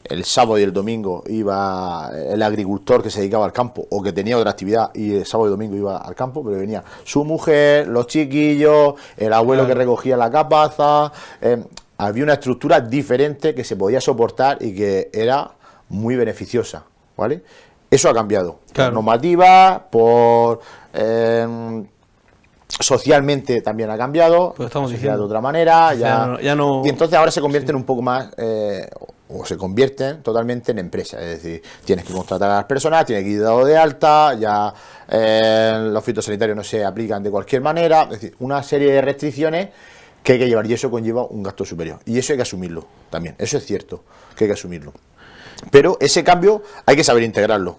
el sábado y el domingo iba el agricultor que se dedicaba al campo o que tenía otra actividad y el sábado y domingo iba al campo, pero venía su mujer, los chiquillos, el abuelo que recogía la capaza. Había una estructura diferente que se podía soportar y que era muy beneficiosa, ¿vale? Eso ha cambiado. Claro. Por normativa, por socialmente también ha cambiado, pues estamos de otra manera, ya no, y entonces ahora se convierten un poco más, o se convierten totalmente en empresas, es decir, tienes que contratar a las personas, tienes que ir dado de alta, ya los fitosanitarios no se aplican de cualquier manera, es decir, una serie de restricciones que hay que llevar y eso conlleva un gasto superior y eso hay que asumirlo también, eso es cierto que hay que asumirlo, pero ese cambio hay que saber integrarlo.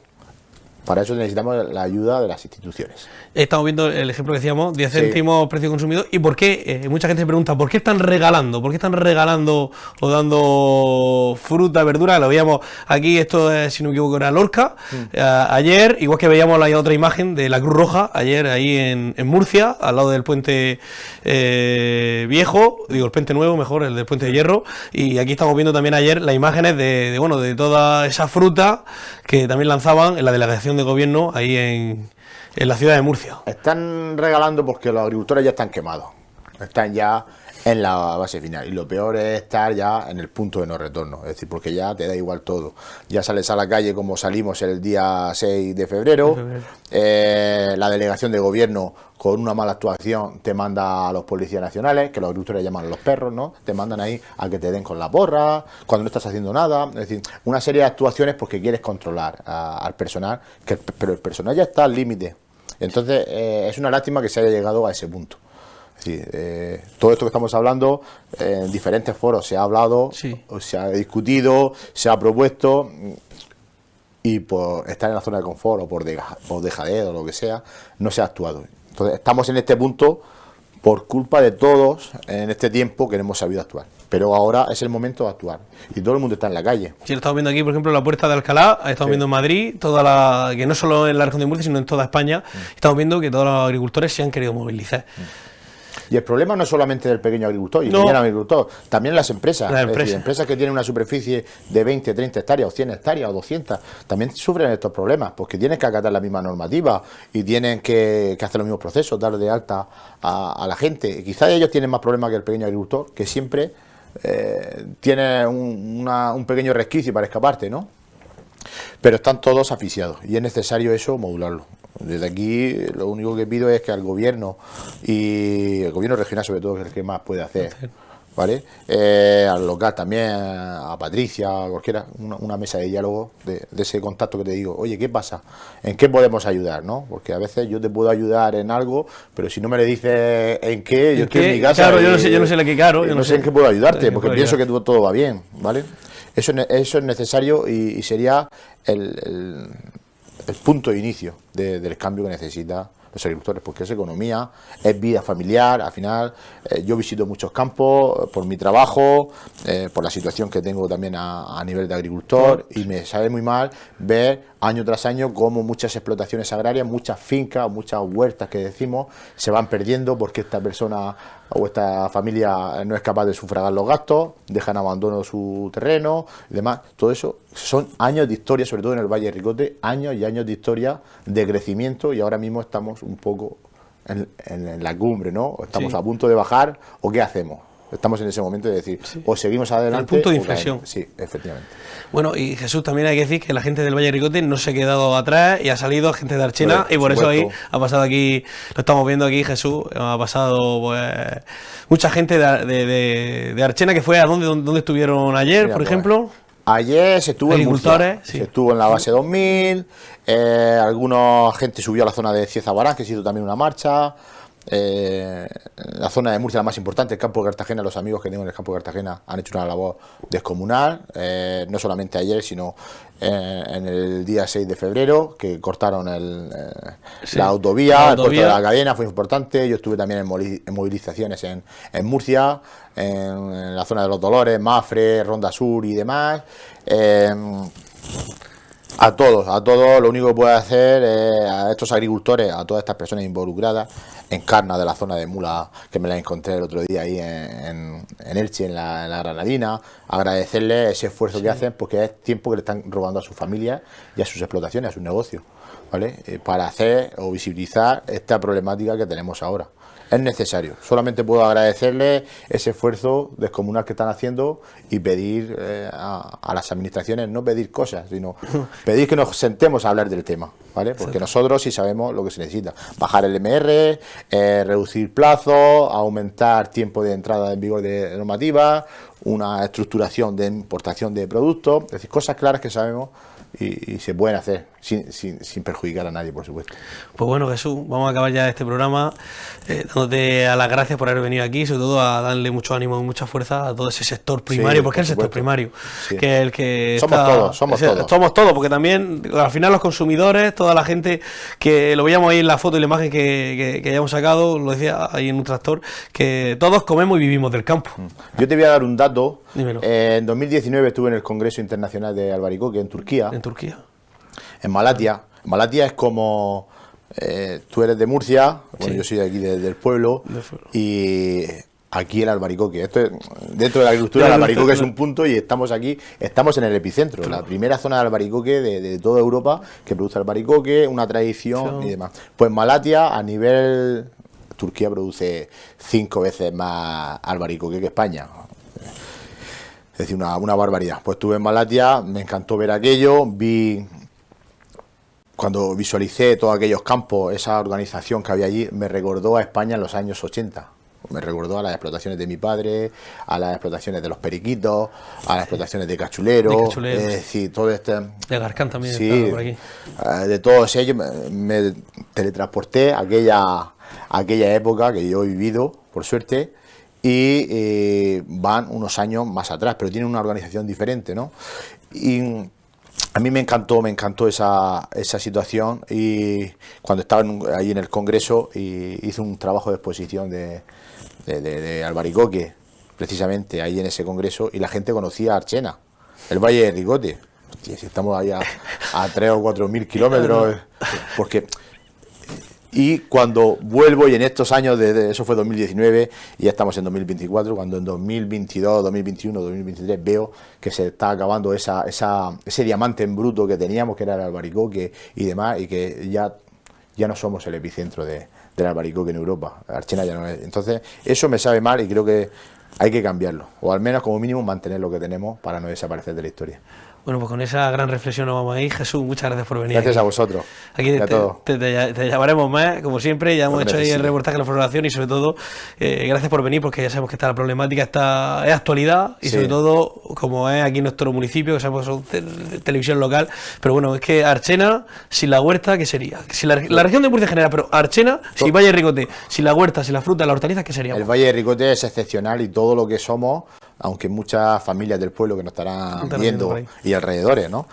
Para eso necesitamos la ayuda de las instituciones. Estamos viendo el ejemplo que decíamos, 10 céntimos precio consumidor. ¿Y por qué? Mucha gente se pregunta, ¿por qué están regalando? ¿Por qué están regalando o dando fruta, verdura? Lo veíamos aquí, esto es, si no me equivoco, era Lorca. Ayer, igual que veíamos la otra imagen de la Cruz Roja, ayer ahí en Murcia, al lado del puente viejo, digo, el puente nuevo, mejor, el del puente de hierro. Y aquí estamos viendo también ayer las imágenes de toda esa fruta que también lanzaban en la delegación de gobierno ahí en la ciudad de Murcia. Están regalando porque los agricultores ya están quemados, están ya en la base final y lo peor es estar ya en el punto de no retorno, es decir, porque ya te da igual todo, ya sales a la calle como salimos el día 6 de febrero, la delegación de gobierno con una mala actuación te manda a los policías nacionales, que los agricultores llaman a los perros, ¿no? Te mandan ahí a que te den con la porra, cuando no estás haciendo nada, es decir, una serie de actuaciones porque quieres controlar al personal, pero el personal ya está al límite. Entonces es una lástima que se haya llegado a ese punto. Es decir, todo esto que estamos hablando, en diferentes foros se ha hablado, se ha discutido, se ha propuesto, y por estar en la zona de confort o por dejadez o lo que sea, no se ha actuado. Entonces estamos en este punto por culpa de todos en este tiempo que no hemos sabido actuar. Pero ahora es el momento de actuar y todo el mundo está en la calle. Sí, estamos viendo aquí, por ejemplo, la Puerta de Alcalá, estamos viendo en Madrid, que no solo en la región de Murcia, sino en toda España, estamos viendo que todos los agricultores se han querido movilizar. Y el problema no es solamente del pequeño agricultor y el pequeño agricultor, también las empresas. Es decir, empresas que tienen una superficie de 20, 30 hectáreas, o 100 hectáreas, o 200, también sufren estos problemas, porque tienen que acatar la misma normativa y tienen que hacer los mismos procesos, dar de alta a la gente. Quizás ellos tienen más problemas que el pequeño agricultor, que siempre tiene un pequeño resquicio para escaparte, ¿no? Pero están todos asfixiados y es necesario eso modularlo. Desde aquí lo único que pido es que al gobierno y el gobierno regional sobre todo, que es el que más puede hacer, ¿vale? Al local también, a Patricia, a cualquiera, una mesa de diálogo de ese contacto que te digo, oye, ¿qué pasa? ¿En qué podemos ayudar? ¿no? Porque a veces yo te puedo ayudar en algo, pero si no me le dices en qué, yo estoy en mi casa. Claro, yo no sé yo no sé en qué puedo ayudarte, porque pienso que todo va bien, ¿vale? Eso es necesario y sería el punto de inicio del cambio que necesita los agricultores, porque es economía, es vida familiar. Al final yo visito muchos campos por mi trabajo, por la situación que tengo también a nivel de agricultor, y me sabe muy mal ver año tras año cómo muchas explotaciones agrarias, muchas fincas, muchas huertas que decimos, se van perdiendo porque esta persona o esta familia no es capaz de sufragar los gastos, dejan abandono su terreno y demás. Todo eso son años de historia, sobre todo en el Valle de Ricote, años y años de historia de crecimiento, y ahora mismo estamos un poco en la cumbre, ¿no? Estamos a punto de bajar, ¿o qué hacemos? Estamos en ese momento de decir, o seguimos adelante. El punto de inflexión. Sí, efectivamente. Bueno, y Jesús, también hay que decir que la gente del Valle de Ricote no se ha quedado atrás y ha salido gente de Archena, y por eso ahí ha pasado aquí, lo estamos viendo aquí, Jesús, ha pasado pues mucha gente de Archena, que fue a dónde estuvieron ayer, por ejemplo. Ayer se estuvo en Murcia, se estuvo en la base 2000, alguna gente subió a la zona de Cieza Barán, que se hizo también una marcha. la zona de Murcia la más importante, el campo de Cartagena. Los amigos que tengo en el campo de Cartagena han hecho una labor descomunal, no solamente ayer, sino en el día 6 de febrero, que cortaron la autovía, el corte de la cadena, fue importante. Yo estuve también en movilizaciones en Murcia, en la zona de los Dolores, Mafre, Ronda Sur y demás. A todos, lo único que puede hacer es a estos agricultores, a todas estas personas involucradas, Encarna de la zona de Mula, que me la encontré el otro día ahí en Elche, en la Granadina, agradecerles ese esfuerzo que hacen, porque es tiempo que le están robando a sus familias y a sus explotaciones, a sus negocios, ¿vale? Para hacer o visibilizar esta problemática que tenemos ahora. Es necesario. Solamente puedo agradecerles ese esfuerzo descomunal que están haciendo y pedir a las administraciones, no pedir cosas, sino pedir que nos sentemos a hablar del tema, ¿vale? Porque nosotros sí sabemos lo que se necesita. Bajar el MR, reducir plazos, aumentar tiempo de entrada en vigor de normativas, una estructuración de importación de productos, es decir, cosas claras que sabemos y se pueden hacer sin perjudicar a nadie, por supuesto. Pues bueno, Jesús, vamos a acabar ya este programa dándote a las gracias por haber venido aquí, sobre todo a darle mucho ánimo y mucha fuerza a todo ese sector primario, porque es el sector primario, que es el que somos todos, porque también al final los consumidores, toda la gente que lo veíamos ahí en la foto y la imagen que hayamos sacado, lo decía ahí en un tractor, que todos comemos y vivimos del campo. Yo te voy a dar un dato. Dímelo. En 2019 estuve en el Congreso Internacional de Albaricoque en Turquía. En Turquía. En Malatya. Malatya es como... tú eres de Murcia, bueno, Sí. yo soy de aquí del pueblo, y aquí el albaricoque. Esto es, dentro de la agricultura, el albaricoque es un punto y estamos aquí, estamos en el epicentro, la primera zona de albaricoque de toda Europa que produce albaricoque, una tradición y demás. Pues Malatya, a nivel... Turquía produce 5 veces más albaricoque que España. Es decir, una barbaridad. Pues estuve en Malatya, me encantó ver aquello, cuando visualicé todos aquellos campos, esa organización que había allí, me recordó a España en los años 80. Me recordó a las explotaciones de mi padre, a las explotaciones de los periquitos, a las explotaciones de cachuleros. Es decir, todo este... De Garcán también, sí, por aquí. De todos ellos me teletransporté a aquella época que yo he vivido, por suerte, y van unos años más atrás, pero tienen una organización diferente, ¿no? Y a mí me encantó esa situación, y cuando estaba ahí en el Congreso hice un trabajo de exposición de albaricoque, precisamente ahí en ese Congreso, y la gente conocía a Archena, el Valle de Ricote. Hostia, si estamos ahí a 3 o 4 mil kilómetros, porque... Y cuando vuelvo, y en estos años, eso fue 2019, y ya estamos en 2024, cuando en 2022, 2021, 2023 veo que se está acabando ese diamante en bruto que teníamos, que era el albaricoque y demás, y que ya no somos el epicentro del albaricoque en Europa. Archena ya no es. Entonces, eso me sabe mal y creo que hay que cambiarlo, o al menos como mínimo mantener lo que tenemos para no desaparecer de la historia. Bueno, pues con esa gran reflexión nos vamos a ir. Jesús, muchas gracias por venir. Gracias a vosotros. Aquí te llamaremos más, como siempre. Ya hemos hecho ahí el reportaje de la floración, y sobre todo, gracias por venir, porque ya sabemos que la problemática es actualidad, y sobre todo, como es aquí en nuestro municipio, que sabemos que son televisión local. Pero bueno, es que Archena, sin la huerta, ¿qué sería? Si la región de Murcia en general, pero Archena, sin Valle de Ricote, sin la huerta, sin la fruta, las hortalizas, ¿qué sería? El Valle de Ricote es excepcional, y todo lo que somos, aunque muchas familias del pueblo que nos estarán viendo y alrededores, ¿no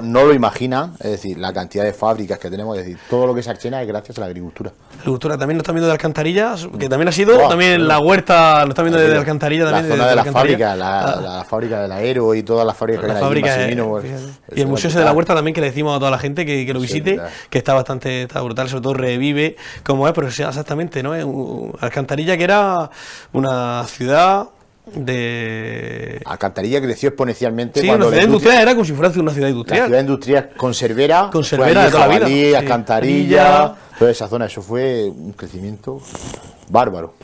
lo imaginan, es decir, la cantidad de fábricas que tenemos, es decir, todo lo que es Archena es gracias a la agricultura. La agricultura también nos están viendo de Alcantarillas, que también ha sido, también la huerta nos están viendo de Alcantarilla, también la zona de las fábricas, la fábrica del Aero y todas las fábricas que hay allí, y el Museo de la Huerta también, que le decimos a toda la gente que lo visite, que está brutal, sobre todo revive como es, pero exactamente, ¿no? Alcantarilla, que era una ciudad Alcantarilla creció exponencialmente. Sí, una ciudad industrial, era como si fuera una ciudad industrial. La ciudad industrial conservera de toda la vida. Alcantarilla, toda esa zona, eso fue un crecimiento bárbaro.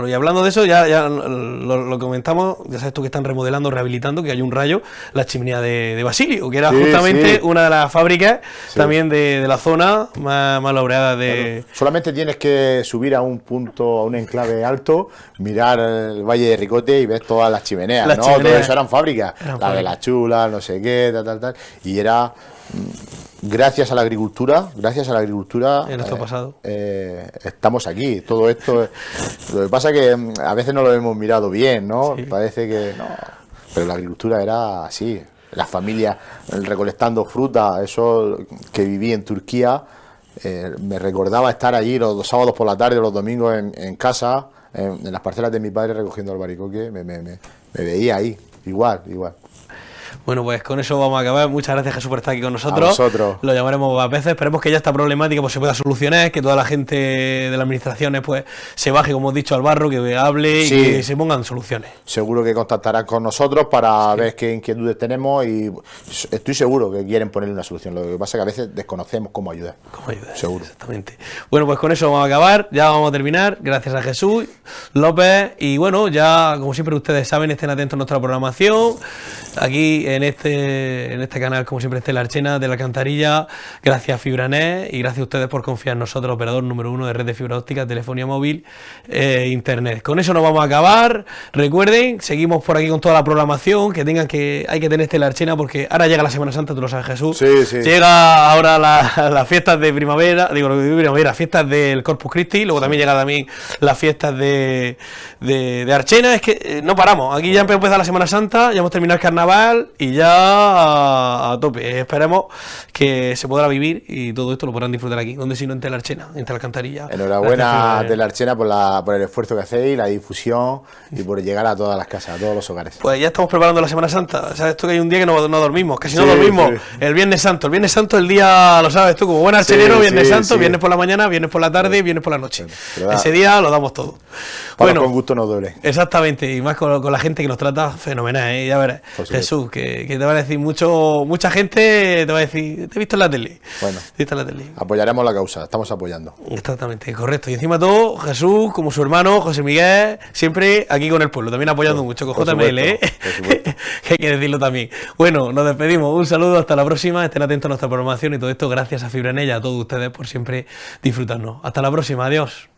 Y hablando de eso, ya lo comentamos, ya sabes tú que están remodelando, rehabilitando, que hay un rayo, la chimenea de Basilio, que era justamente una de las fábricas también de la zona más laureada de... Claro. Solamente tienes que subir a un punto, a un enclave alto, mirar el Valle de Ricote y ves todas las chimeneas, Todo eso eran fábricas, la de la Chula, no sé qué, tal, y era... gracias a la agricultura, En nuestro pasado. estamos aquí. Todo esto, lo que pasa es que a veces no lo hemos mirado bien, ¿no? Sí. Parece que no, pero la agricultura era así. Las familias recolectando fruta, eso que viví en Turquía, me recordaba estar allí los sábados por la tarde, los domingos en casa, en las parcelas de mi padre recogiendo albaricoque, me veía ahí, igual. Bueno, pues con eso vamos a acabar. Muchas gracias, Jesús, por estar aquí con nosotros. A vosotros. Lo llamaremos más veces. Esperemos que ya esta problemática pues se pueda solucionar, que toda la gente de las administraciones pues se baje, como hemos dicho, al barro, que hable y Sí. que se pongan soluciones. Seguro que contactarán con nosotros para ver qué inquietudes tenemos y estoy seguro que quieren ponerle una solución. Lo que pasa es que a veces desconocemos cómo ayudar. ¿Cómo ayudar? Seguro. Exactamente. Bueno, pues con eso vamos a acabar. Ya vamos a terminar. Gracias a Jesús López. Y bueno, ya como siempre ustedes saben, estén atentos a nuestra programación. Aquí en este canal, como siempre, Estela Archena de la Alcantarilla. Gracias a Fibranet y gracias a ustedes por confiar en nosotros, operador número 1 de red de fibra óptica, telefonía móvil internet. Con eso nos vamos a acabar. Recuerden, seguimos por aquí con toda la programación que hay que tener Estela Archena, porque ahora llega la Semana Santa, tú lo sabes, Jesús. Sí. Llega ahora las fiestas de primavera, fiestas del Corpus Christi, luego también llega las fiestas de Archena. Es que no paramos, aquí ya empieza la Semana Santa, ya hemos terminado el carnaval y ya a tope. Esperemos que se podrá vivir y todo esto lo podrán disfrutar aquí, donde si no en Estela Archena, en la Alcantarilla. Enhorabuena de la Archena por el esfuerzo que hacéis, la difusión y por llegar a todas las casas, a todos los hogares. Pues ya estamos preparando la Semana Santa. ¿Sabes tú que hay un día que no dormimos? Que si no Sí, dormimos, sí. el Viernes Santo. El Viernes Santo, el día, lo sabes tú, como buen archenero, Sí, Viernes sí, Santo, sí. viernes por la mañana, viernes por la tarde, viernes por la noche. Pero Ese día lo damos todo. Para Bueno, con gusto no duele. exactamente, y más con la gente que nos trata fenomenal, ¿eh? Ya verás, Por supuesto. Jesús, que te va a decir mucha gente te va a decir, te he visto en la tele. Bueno. Te he visto en la tele. Apoyaremos la causa, estamos apoyando. Exactamente, correcto. Y encima de todo, Jesús, como su hermano, José Miguel, siempre aquí con el pueblo, también apoyando mucho, con por JML, ¿eh? supuesto, por supuesto. Que hay que decirlo también. Bueno, nos despedimos. Un saludo, hasta la próxima. Estén atentos a nuestra programación y todo esto gracias a Fibranet y a todos ustedes por siempre disfrutarnos. Hasta la próxima, adiós.